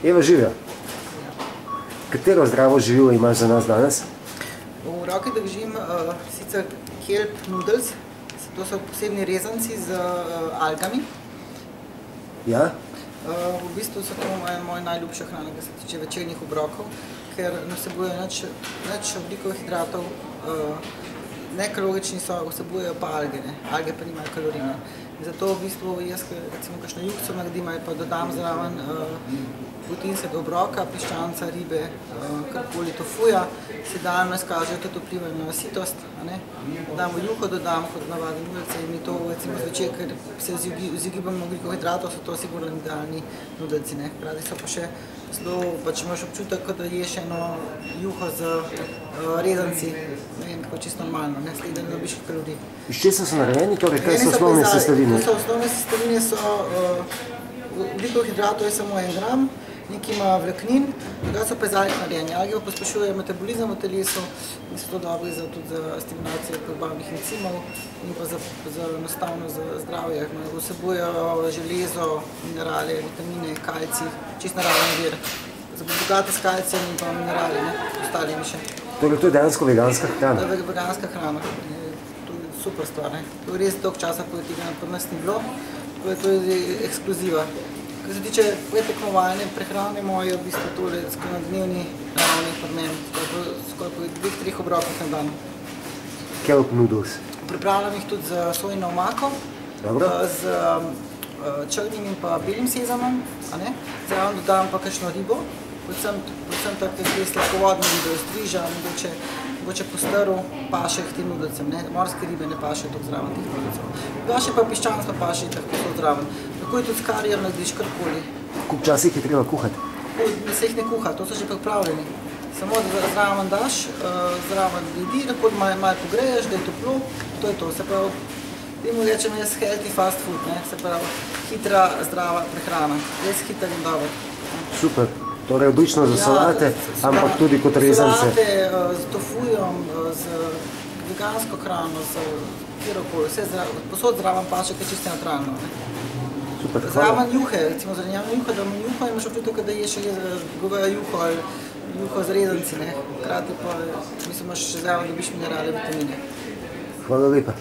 Eva, živijo. Katero zdravo živilo imaš za nas danes? V roki držim sicer kelp noodles, to so posebni rezanci z algami. Ja? V bistvu so to moja najljubša hrana, kar se tiče večernih obrokov, ker ne vsebujejo nič ogljikovih hidratov, nekalorični so, vsebujejo pa alge, alge pa nimajo kalorij. Zato v bistvu jaz, recimo, kakšno juhico naredim ali pa dodam zraven proteinskega obroka, piščanca, ribe, karkoli tofuja, se daljno izkažejo, tudi vplivajo na sitost. Dam v juho, dodam kot navadne nudelce in mi to recimo zvečer, ker se izogibamo ogljikovih hidratov, so to sigurno idealni nudelci. Hkrati so pa še zelo, pač imaš občutek, kot da ješ eno juho z rezanci, ne vem, tako čisto normalno, sledi, da ne dobiš kalorij. Iz česa so narejeni, torej kaj so osnovne sestavine? Osnovne sestavine so ogljikovih hidratov je samo 1 gram, nekaj ima vlaknin, drugače so pa iz alg narejeni. Alge pospešujejo metabolizem v telesu in so to dobri tudi za stimulacijo krvavnih encimov in pa enostavno za zdravje. Vsebujejo železo, minerale, vitamine, kalcij, čisto naraven vir. Bogate s kalcijem in pa minerali, ostalimi še. Torej to je dejansko veganska hrana? To je veganska hrana. To je super stvar. To je res dolg časa, ko tega pri nas ni bilo. To je ekskluziva. Kar se tiče pretekmovalne prehrane moje, v bistvu tole na dnevni ravni pod meni, skoraj po 2-3 obrokih na dan. Kelp noodles. Pripravljam jih tudi z sojino omako, z črnim in pa belim sezamom, zraven dodam pa kakšno ribo, predvsem tako sladkovodne ribe, striža, mogoče postrv, paše k tem nudelcem, morske ribe ne paše toliko zraven teh nudelcev. Paše pa piščanstvo paše tako zraven. Tako je tudi s karijem narediš karkoli. Koliko časa jih je treba kuhati? Se jih ne kuha, to so že pripravljeni. Samo zraven daš, zraven jedi, tako malo pogreješ, da je toplo, to je to. Se pravi, temu rečem jaz healthy fast food, se pravi hitra, zdrava prehrana. Res hiter in dober. Super. Torej obično za salate, ampak tudi kot rezance. Salate z tofujem, z vegansko hrano, z kjerokoli, vse posod zraven paše, ker čisto neutralno. Zraven juhe, recimo zelenjavne juhe, da imam juho, imaš občutek, da ješ govejo juho ali juho z rezanci. Hkrati pa, mislim, imaš zraven dobiš minerale, vitamine. Hvala lepa.